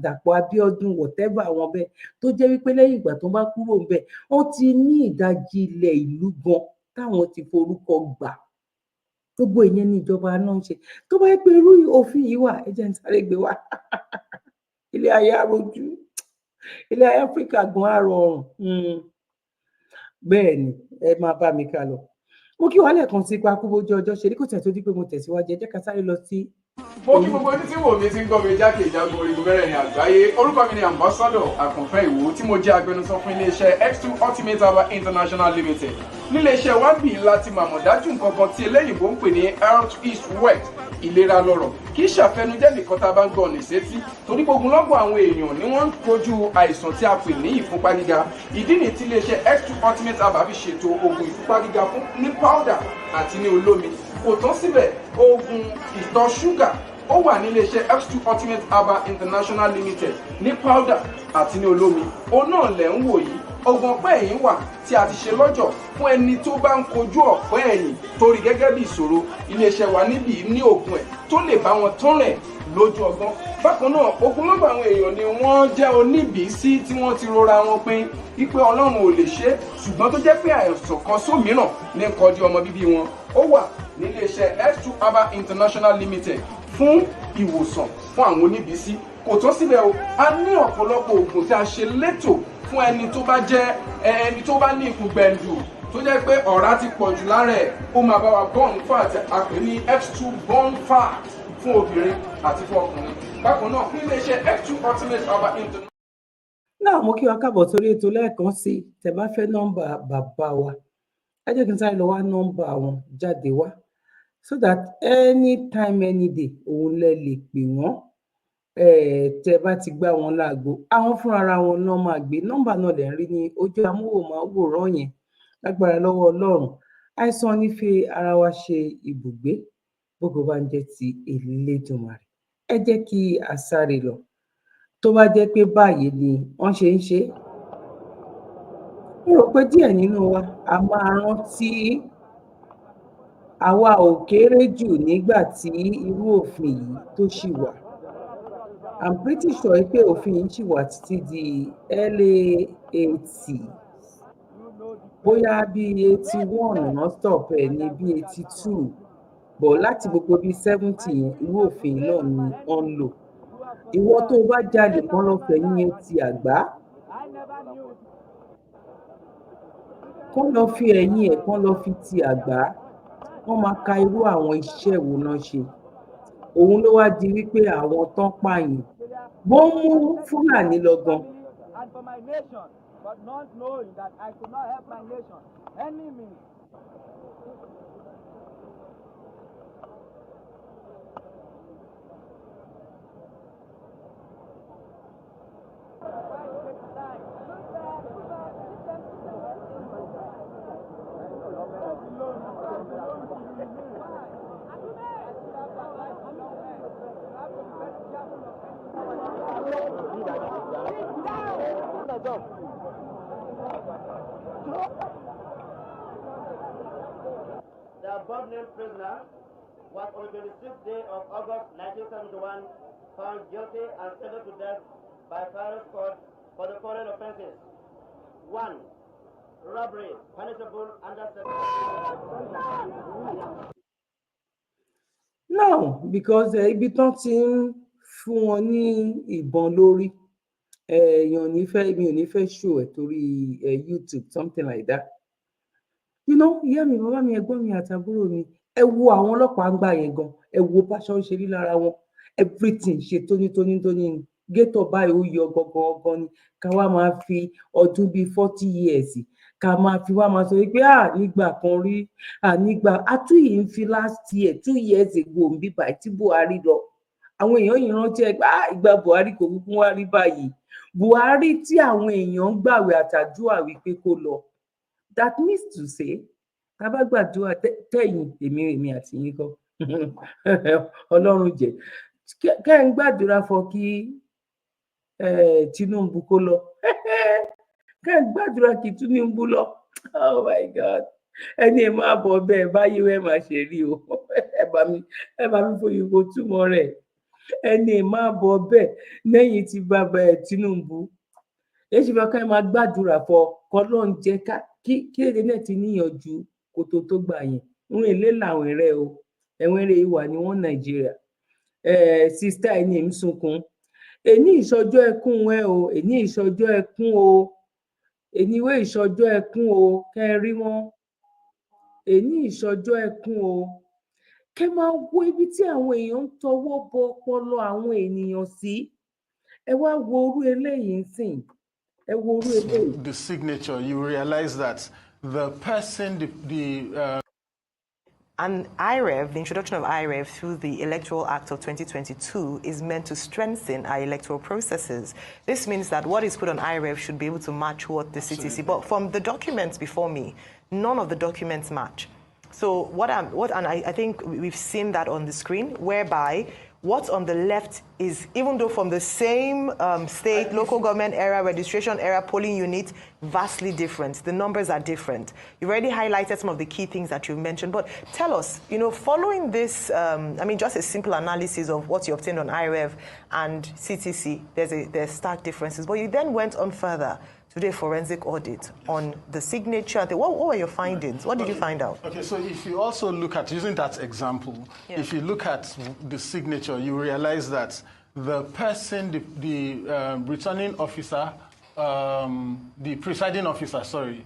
Dàpọ̀ Abíọ́dún whatever àwọn bẹ́ẹ̀ tó jẹ́ wípé lẹ́yìn ìgbà tó bá kúrò ńbẹ̀ wọ́n ti ní ìdajì ilẹ̀ ìlú gan táwọn ti forúkọ gbà. Gbogbo ìyẹn ní ìjọba náà ń ṣe. Tó bá yẹ pé irú òfin yìí wà ẹ jẹ́ n sáré gbé wá. Ilé ayé arojú, ilé ayé Áfíríkà gan á rọrùn. Bẹ́ẹ̀ ni ẹ máa bá mi ká lọ. Mo kí wa lẹ́ẹ̀kan sí ipa kú bójú ọjọ́ ṣe rí kò tẹ̀ tó di pé mo tẹ̀síwájú ẹ jẹ́ ká sáré lọ sí. Mo kí gbogbo ojú tí wò mí ti ń gbọ́ mi jákèjádò orígun mẹ́rẹ̀ ní àgbáyé. Orúkọ mi ni Ambassador Àkànfẹ́ Ìwò tí mo jẹ́ agbẹnusọ fún iléeṣẹ́ X2 Ultimate HAAA International Limited. Níléeṣẹ́ wa bí láti màmọ̀ dájú nǹkan kan tí eléyìnbó ń pè ní health is wealth, ìlera lọ́rọ̀. Kì í ṣàfẹnujẹ́ nìkan tá a bá ń gbọ́ ní sétí torí gbogbo lọ́gbọ̀n àwọn èèyàn ni wọ́n ń kojú àìsàn tí a pè ní ìfúnpá gíga. Ìdí nìyí tí iléeṣẹ́ X2 Ultimate HAAA fi ṣètò oògùn ìfúnpá gíga fún ní powder àti ní olómi. Kò tán síbẹ̀, oògùn ìtọ̀ ṣúgà ó wà ní iléeṣẹ́ X2 Ultimate HAAA International Limited ní powder àti ní olómi. Òun náà lẹ̀ ń wò yìí. Oògùn ọ̀pẹ́ ẹ̀yìn wà tí a ti ṣe lọ́jọ̀ fún ẹni tó bá ń kojú ọ̀pẹ́ ẹ̀yìn torí gẹ́gẹ́ bí ìṣòro. Iléeṣẹ́ wa níbí ní oògùn ẹ̀ tó lè bá wọn tán rẹ̀ lójú ọgbọ́n. Bákan náà ogunlọ́gọ̀ àwọn èèyàn ni wọ́n jẹ́ oníbìísí tí wọ́n ti rora wọn pín wípé Ọlọ́run ò lè ṣe ṣùgbọ́n tó jẹ́ pé àìsàn kan sómìíràn ní kọjú ọmọ bíbí wọn. Ó wà ní iléeṣẹ́ X2 HAAA International Limited fún ìwòsàn fún àwọn oníbìísí. Kò tán síbẹ̀ o, a ní ọ̀pọ̀lọpọ̀ oògùn tí a ṣe létò fún ẹni tó bá jẹ́ ẹni tó bá ní ikùn gbẹ̀ǹdù tó jẹ́ pé ọ̀rá ti pọ̀ jù lára ẹ̀ ó máa bá wa burn fat àpè ní X2 burn fat fún obìnrin àti fún ọkùnrin. Bákan náà fún iléeṣẹ́ X2 Ultimate HAAA International. Náà mo kí wa káàbọ̀ sórí ètò lẹ́ẹ̀kan sí tẹ́ bá fẹ́ nọ́mbà bàbá wa ẹ jẹ́ kí n sáré lọ wá nọ́mbà wọn jáde wá so that anytime any day òun lẹ lè pè wọ́n. Tẹ́ bá ti gbá wọn láago àwọn fúnra wọn náà máa gbé nọ́mbà náà lẹ ń rí ní ojú amóhùnmáwòrán yẹn. Lágbára lọ́wọ́ Ọlọ́run àìsàn ní fi ara wa ṣe ibùgbé gbogbo bá ń jẹ́ ti Elédùmarè. Ẹ jẹ́ kí a sáré lọ tó bá jẹ́ pé báyìí ni wọ́n ṣe ń ṣe. Mo rò pé díẹ̀ nínú wa a máa rántí àwa ò kéré jù nígbà tí irú òfin yìí tó ṣì wà. I'm pretty sure pé òfin yìí ṣì wà títí di early 80s. Bóyá bí 81 náà stop ẹ̀ ní bí 82 bọ̀ láti gbogbo bí 70 yẹn irú òfin náà ni wọ́n ń lò. Ìwọ tó bá jalè kan lọ fẹ̀yìn ẹ ti àgbá kán lọ fi ẹ̀yìn ẹ̀ kán lọ fi ti àgbá wọ́n máa ka irú àwọn iṣẹ́ wo náà ṣe. Òun ló wá di wípé àwọn tán pààyàn wọ́n mú Fúlàní lọ gan. But not knowing that I could not help my nation any means. The above-named prisoner was on the 26th day of August 1971 found guilty and sentenced to death by Paris court for the following offenses. 1. robbery, punishable under section. No, because ibi tán ti ń fún wọn ní ìbọn lórí èèyàn ò ní fẹ́ mi ò ní fẹ́ show ẹ̀ torí YouTube something like that. You know, ìyá mi, bàbá mi, ẹ̀gbọ́n mi àtàbúrò mi, ẹ wo àwọn ọlọ́pàá ń gbà yẹn gan, ẹ wo báṣọ ṣe rí lára wọn, everything ṣe tónítóní ni, gétọ̀ báyìí ó yọ gangan ni, ká wá máa fi ọdún bíi 40 years ká máa fi wá máa sọ wípé nígbà kan rí nígbà àtúnyìí ń fi last year 2 years ago ń bí báyìí tí Buhari lọ àwọn èèyàn yìí rántí ẹ pé ìgbà Buhari kò kúkú wá rí báyìí Buhari tí àwọn èèyàn ń gbàwẹ̀ àtàdúrà wípé kó lọ. That means to say tá bá gbàdúrà tẹ̀yìn èmi àti yín kọ́ Ọlọ́run jẹ́ kẹ́ ń gbàdúrà fọ kí Tinubu kó lọ kẹ́ ń gbàdúrà kí Tinubu lọ. Oh my God, ẹni ẹ máa bọ̀ bẹ́ẹ̀ báyìí wẹ́ẹ́ máa ṣe rí o ẹ bá mi fòyìnbó túmọ̀ rẹ̀ ẹni ẹ máa bọ̀ bẹ́ẹ̀ lẹ́yìn tí bàbá Tinubu èyí ṣe fẹ́ ká máa gbàdúrà fọ kọ́lọ́n jẹ́ ká kí èdè náà ti níyànjú kótó tó gbà yẹn ń èlé làwọn ẹrẹ o ẹwọn ẹrẹ ìwà ni wọn Nàìjíríà sista ẹni ń sunkún èní ìṣọjọ́ ẹkún ẹ o èní ìṣọjọ́ ẹkún o èní ìwé ìṣọjọ́ ẹkún o kẹrí wọn èní ìṣọjọ́ ẹkún o kẹ máa wo ibi tí àwọn èèyàn ń tọwọ́ bọ ọpọlọ àwọn ènìyàn sí ẹ wá wo orú eléyìí ń sìn. The signature, you realize that the person, And IREV, the introduction of IREV through the Electoral Act of 2022 is meant to strengthen our electoral processes. This means that what is put on IREV should be able to match what the CTC, but from the documents before me, none of the documents match. So I think we've seen that on the screen, whereby what's on the left is, even though from the same state, local government area, registration area, polling unit, vastly different. The numbers are different. You've already highlighted some of the key things that you've mentioned, but tell us, following this, just a simple analysis of what you obtained on IREV and CTC, there's stark differences, but you then went on further to do a forensic audit on the signature. What were your findings? What did you find out? Okay, so if you also look at, using that example, if you look at the signature, you realize that the person, the returning officer, the presiding officer, sorry,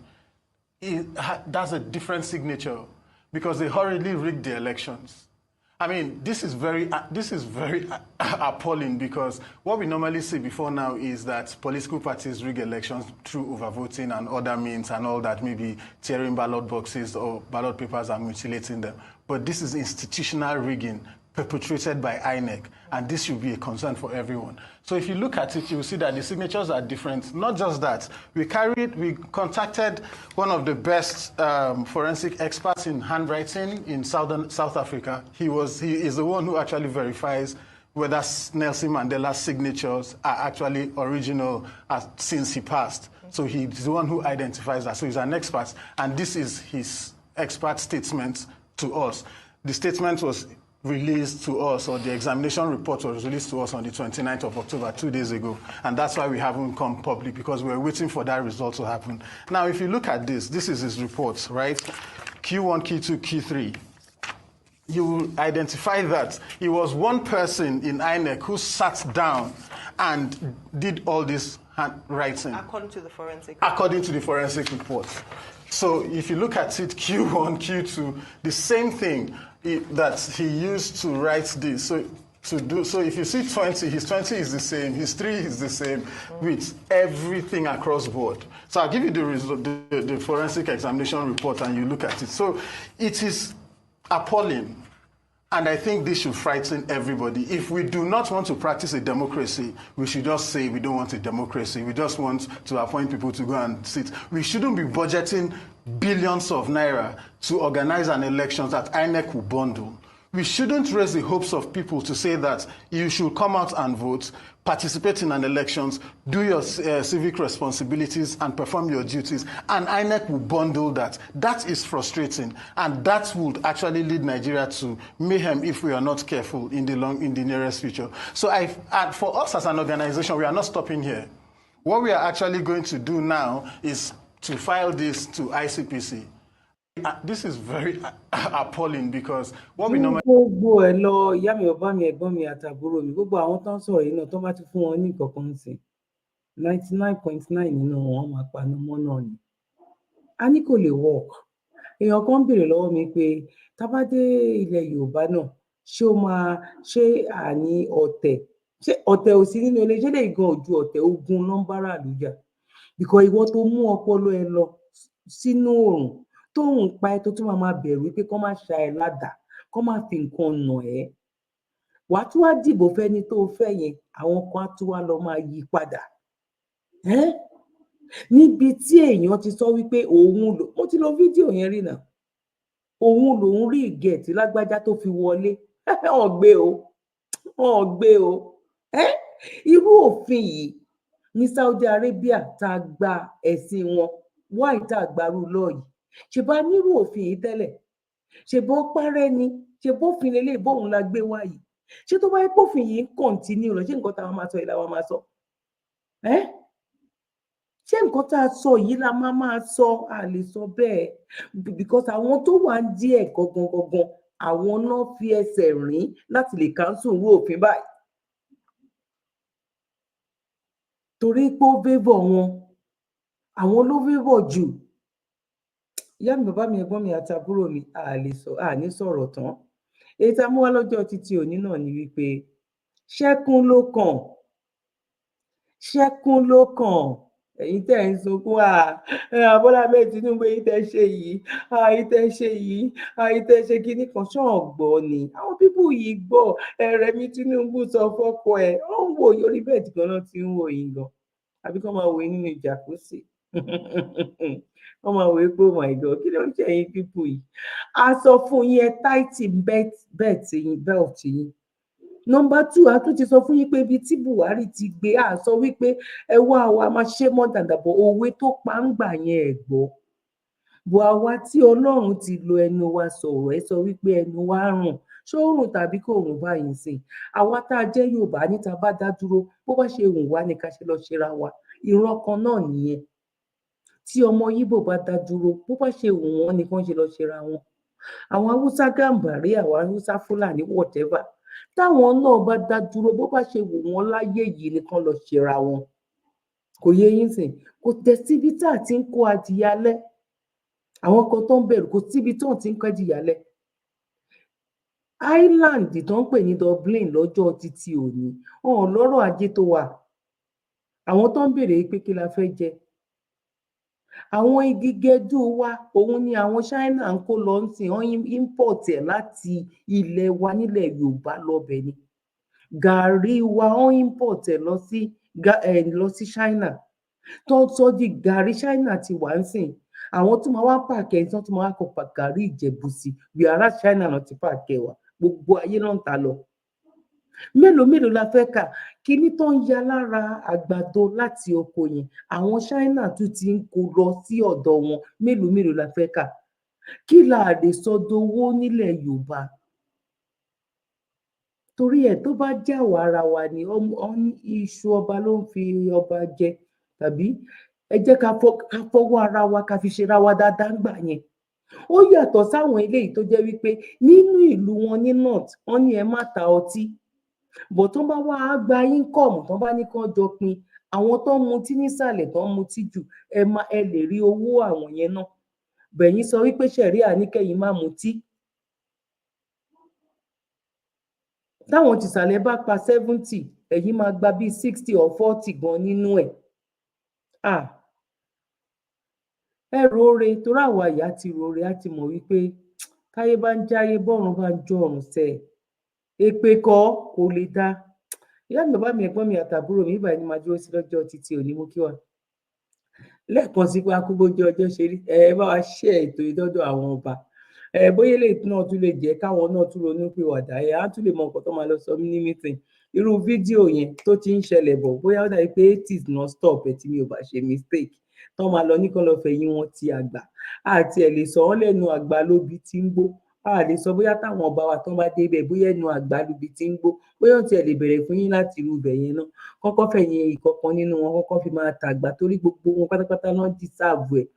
that's a different signature because they hurriedly rigged the elections. I mean, this is very appalling because what we normally see before now is that political parties rig elections through overvoting and other means and all that, maybe tearing ballot boxes or ballot papers and mutilating them. But this is institutional rigging perpetrated by INEC, and this should be a concern for everyone. So if you look at it, you will see that the signatures are different. Not just that, we contacted one of the best forensic experts in handwriting in South Africa. He is the one who actually verifies whether Nelson Mandela's signatures are actually original since he passed. So he's the one who identifies that. So he's an expert, and this is his expert statement to us. The statement was released to us, or the examination report was released to us on the 29th of October, 2 days ago. And that's why we haven't come public, because we're waiting for that result to happen. Now, if you look at this is his report, right? Q1, Q2, Q3. You will identify that it was one person in INEC who sat down and did all this handwriting. According to the forensic report. According to the forensic report. So if you look at it, Q1, Q2, the same thing that he used to write this. So if you see 20, his 20 is the same, his 3 is the same, with everything across board. So I'll give you the result, the forensic examination report, and you look at it. So it is appalling. And I think this should frighten everybody. If we do not want to practice a democracy, we should just say we don't want a democracy. We just want to appoint people to go and sit. We shouldn't be budgeting billions of naira to organize an election that INEC will bundle. We shouldn't raise the hopes of people to say that you should come out and vote, participate in an elections, do your civic responsibilities and perform your duties, and INEC will bundle that. That is frustrating, and that would actually lead Nigeria to mayhem if we are not careful in the nearest future. So for us as an organization, we are not stopping here. What we are actually going to do now is to file this to ICPC. This is very appalling because what we normally... gbogbo ẹ lọ ìyá mi ọba mi ẹ̀gbọ́n mi àtàbúrò mi gbogbo àwọn tó ń sọ̀rọ̀ yìí náà tó bá ti fún wọn ní ìkọ̀kan sí 99.9 nínú wọn máa paná mọ́ náà ni a ní kò lè work. Èèyàn kan béèrè lọ́wọ́ mi pé tá bá dé ilẹ̀ Yorùbá náà ṣé àní ọ̀tẹ̀ ṣé ọ̀tẹ̀ ò sí nínú ilé ṣé lè gan ojú ọ̀tẹ̀ ogun nọ́mbárà lójà bìkọ́ ìwọ tó mú ọpọlọ ẹ lọ sínú oòrùn tó ń pa ẹ tó tún máa bẹ̀rù pé kọ́ máa ṣá ẹ ládàá kọ́ máa fi nǹkan nà ẹ́ wàá tún wá dìbò fẹ́ni tó fẹ́ yẹn àwọn kan á tún wá lọ máa yí padà níbi tí èèyàn ti sọ wípé òun lò mo ti lo fídíò yẹn rí náà òun lòún rí ìgẹ̀tì lágbájá tó fi wọlé ọ̀gbẹ́ o irú òfin yìí ní Saudi Arabia tá a gba ẹ̀sìn wọn wáì tá a gbarú lọ yìí ṣe bá nírú òfin yìí tẹ́lẹ̀ ṣe bọ́ parẹ́ ni ṣe bófin lélẹ̀ bóun la gbé wá yìí ṣé tó bá yẹ pófin yìí ń kọ̀ǹtínú lọ ṣé nǹkan táwọn máa sọ yìí làwọn máa sọ ṣé nǹkan tá a sọ yìí la máa sọ a lè sọ bẹ́ẹ̀ because àwọn tó wà ń díẹ̀ gangan àwọn náà fi ẹsẹ̀ rìn láti lè cancel irú òfin báyìí torí pé ó favour wọn àwọn ló favour jù ìyá mi bàbá mi ẹ̀gbọ́n mi àtàbúrò mi a ní sọ̀rọ̀ tán èyí tá a mú wá lọ́jọ́ títí òní náà ni wípé ṣẹ́kún ló kàn ẹ̀yin tẹ́ ń sunkún Bọ́lá Ahmed Tinubu èyí tẹ́ ṣe kinní kan ṣọ́ọ̀gbọ́ ni àwọn pípù yìí gbọ́ Rẹ̀mí Tinubu sọ fọ́kọ ẹ̀ ó ń wò yorí bẹ́ẹ̀dì gan náà ti ń wò yín gan àbí kọ́ máa wò yín nínú ìjàkúsì wọ́n máa wò pé oh my God kí ló ń ṣe ẹ̀yin pípù yìí a sọ fún yín ẹ táìtì bẹ́ẹ̀tì yín Number 2, a tún ti sọ fún yín pé ibi tí Buhari ti gbé a sọ wípé ẹ wá wa máa ṣe mọ́ dàdàbọ̀ òwe tó pa ń gbà yẹn ẹ̀ gbọ́ bọ̀ àwa tí Ọlọ́run ti lo ẹnu wa sọ̀rọ̀ ẹ sọ wípé ẹnu wa rùn ṣó rùn tàbí kò rùn báyìí sìn àwa tá a jẹ́ Yorùbá níta bá dá dúró bó bá ṣe rùn wá ni ká ṣe lọ ṣera wa ìran kan náà nìyẹn tí ọmọ Yíbò bá dá dúró bó bá ṣe rùn wọ́n ni kán ṣe lọ ṣera wọn àwọn Haúsá Gàmbàrí àwọn Haúsá Fúlàní whatever táwọn náà bá dá dúró bó bá ṣe wù wọ́n láyé yìí nìkan lọ ṣera wọn kò yé yín sìn kò tẹ síbi tá à ti ń kó adìyẹ alẹ́ àwọn kan tó ń bẹ̀rù kò síbi tó ti ń kó adìyẹ alẹ́ Island tó ń pè ní Dublin lọ́jọ́ títí òní ọ̀hún lọ́rọ̀ ajé tó wà àwọn tó ń béèrè pé kí la fẹ́ jẹ àwọn igi gẹdú wa òun ni àwọn China ń kó lọ sí wọn import ẹ láti ilẹ̀ wa nílẹ̀ Yorùbá lọbẹ ni gàrí wa wọn import ẹ lọ sí China tó ń sọ di gàrí China ti wà ń sìn àwọn tó máa wá pààkẹ́ tí wọ́n tó máa wá kọ gàrí Ìjẹ̀bú sí yàrá China náà ti pààkẹ́ wa gbogbo ayé náà ń ta lọ mélòó la fẹ́ kà kíní tó ń ya lára àgbàdo láti oko yẹn àwọn China tún ti ń kó lọ sí ọ̀dọ̀ wọn mélòó la fẹ́ kà kí la lè sọ dowó nílẹ̀ Yorùbá torí ẹ̀ tó bá jẹ́ àwa ara wa ni iṣu ọba ló ń fi ọba jẹ tàbí ẹ jẹ́ ká fọwọ́ ara wa ká fi ṣera wa dáadáa ń gbà yẹn ó yàtọ̀ sáwọn eléyìí tó jẹ́ wípé nínú ìlú wọn ní north wọ́n ní ẹ má ta ọtí bọ̀ tó bá wá gba íńkọ̀mù tó bá ní kán jọ pin àwọn tó ń mutí nísàlẹ̀ tó ń mutí jù ẹ lè rí owó àwọn yẹn náà bẹ̀yìn sọ wípé ṣẹ̀ríà ní kẹ́yìn má mutí táwọn tìsàlẹ̀ bá pa 70 ẹ̀yin máa gba bíi 60 or 40 gan nínú ẹ̀ ẹ roore torí àwa ìyá ti roore á ti mọ̀ wípé káyé bá ń jáyé bọ́run bá ń jọ̀run sẹ́ẹ̀ èpè kọ́ kò lè dá ìyá mi bàbá mi ẹ̀gbọ́n mi àtàbúrò mi ìbàdí máa dúró sí lọ́jọ́ títí òní mú kí wà lẹ́ẹ̀kan sí pé akúgbójú ọjọ́ ṣe rí ẹ bá wa ṣe ètò ìdọ́dọ̀ àwọn ọba bóyá lè náà tún lè jẹ́ káwọn náà tún ronú pé wàdà á tún lè mọ nǹkan tó máa lọ sọ ní meeting irú fídíò yẹn tó ti ń ṣẹlẹ̀ bọ̀ bóyá ó dàbí pé 80s non stop ẹ̀ tí mi ò bá ṣe mistake tó máa lọ ní kán lọ fẹ̀yìn wọn ti àgbà àti ẹ̀ lè sọ wọ́n lẹ́nu àgbà lóbi tí ń gbó a lè sọ bóyá táwọn ọba wa tán bá débẹ̀ bóyá ẹnu àgbà lóbi tí ń gbó bóyá ó tiẹ̀ lè bẹ̀rẹ̀ fún yín láti irú ibẹ̀ yẹn náà kọ́kọ́ fẹ̀yìn ìkọ̀kan nínú wọn kọ́kọ́ fi máa tàgbà torí gbogbo wọn pátápátá náà dìsáàbù ẹ̀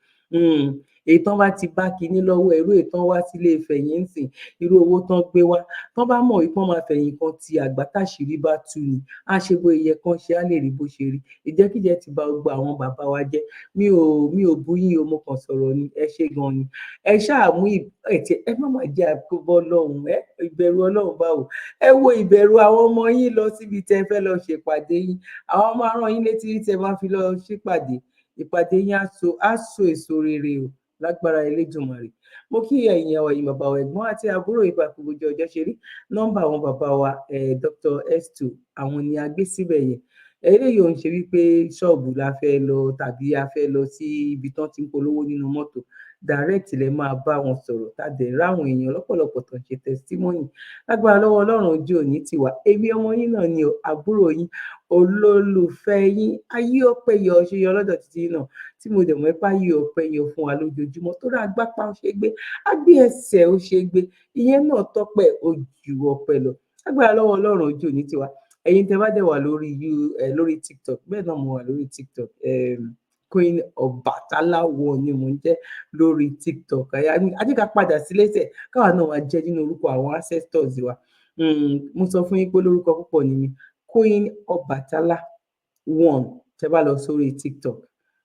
èyí tán bá ti bá kinní lọ́wọ́ irú èyí tán wá sílé Ifẹ̀ yẹn ń sìn irú owó tán gbé wá tán bá mọ̀ wípé wọ́n máa fẹ̀yìn kan ti àgbá táṣìírí bá tú ni á ṣe bó iye kan ṣe á lè rí bó ṣe rí ìjẹkíjẹ ti ba gbogbo àwọn bàbá wa jẹ́ mi ò bú yín o mo kàn sọ̀rọ̀ ni ẹ ṣé gan ni ẹ ṣáà mú ẹ má má jẹ́ àkóbọ̀ Ọlọ́run ìbẹ̀rù Ọlọ́run báwo ẹ wo ìbẹ̀rù àwọn ọmọ yín lọ síbi tẹ́ fẹ́ lọ ṣèpàdé yín àwọn ọmọ aràn yín létí tẹ́ máa fi lọ ṣèpàdé ìpàdé yín á so èso rere o lágbára Elédùmarè mo kí ẹ̀yin bàbá wa ẹ̀gbọ́n àti àbúrò ìbá gbogbo ọjọ́ ṣe rí nọ́mbà àwọn bàbá wa Dr. S2 àwọn ni a gbé síbẹ̀ yẹn eléyìí ò ń ṣe wípé ṣọ́ọ̀bù la fẹ́ lọ tàbí a fẹ́ lọ sí ibi tán ti ń polówó nínú mọ́tò direct lẹ máa bá wọn sọ̀rọ̀ tàdé ráwọn èèyàn lọ́pọ̀lọpọ̀ tó ń ṣe testimony lágbára lọ́wọ́ Ọlọ́run ojú òní tiwa èmi ọmọ yín náà ni àbúrò yín olólùfẹ́ yín ayé ọpẹ́ yọ ṣe yọ lọ́dọ̀ títí náà tí mo dẹ̀ mọ̀ ẹ́ páyé ọpẹ́ yọ fún wa lójoojúmọ́ tó rà gbápá ó ṣe gbé agbé ẹsẹ̀ ó ṣe gbé ìyẹn náà tọ́pẹ́ ojú ọpẹ́ lọ lágbára lọ́wọ́ Ọlọ́run ojú òní tiwa ẹ̀yin tẹ́ bá dẹ̀ wà lórí TikTok bẹ́ẹ̀ náà mo wà lórí TikTok Queen Ọbàtálá wo ni mo ń jẹ́ lórí TikTok àjíká padà sí lẹ́sẹ̀ káwa náà wá jẹ́ nínú orúkọ àwọn ancestors wa mo sọ fún yín pé lórúkọ púpọ̀ ni mi Queen Ọbàtálá one tẹ́ bá lọ sórí TikTok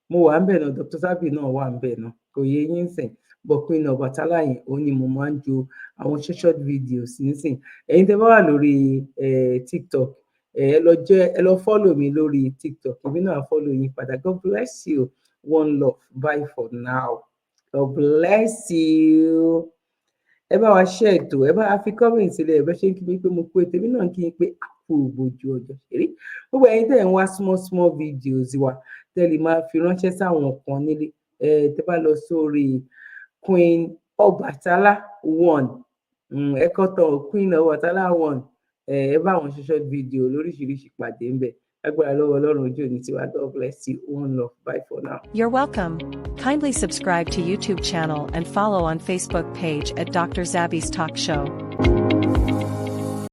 mo wà ń bẹ̀ náà Dr. Zabby náà wà ń bẹ̀ náà kò yẹ yín sìn bọ̀ Queen Ọbàtálá yẹn òun ni mo máa ń jo àwọn short videos nísìn ẹ̀yin tẹ́ bá wà lórí TikTok ẹ lọ follow mi lórí TikTok èmi náà follow yín padà God bless you one love bye for now God bless you ẹ bá wa ṣe ètò ẹ bá wa fi comment sílẹ̀ ẹ bá ṣe ń kí mi pé mo kú ètò èmi náà kí n pé àpò ògbójú ọjọ́ ṣeré gbogbo ẹ̀yin tẹ́ ń wá small videos wa tẹ́ lè máa fi ránṣẹ́ sáwọn kan nílé tẹ́ bá lọ sórí Queen Ọbàtálá one ẹ kọ́ tán Queen Ọbàtálá one ẹ bá àwọn short video lóríṣiríṣi pàdé ń bẹ agbára lọ́wọ́ Ọlọ́run ojú òní tiwa God bless you one love bye for now. You're welcome. Kindly subscribe to YouTube channel and follow on Facebook page at Dr. Zabby's Talk Show.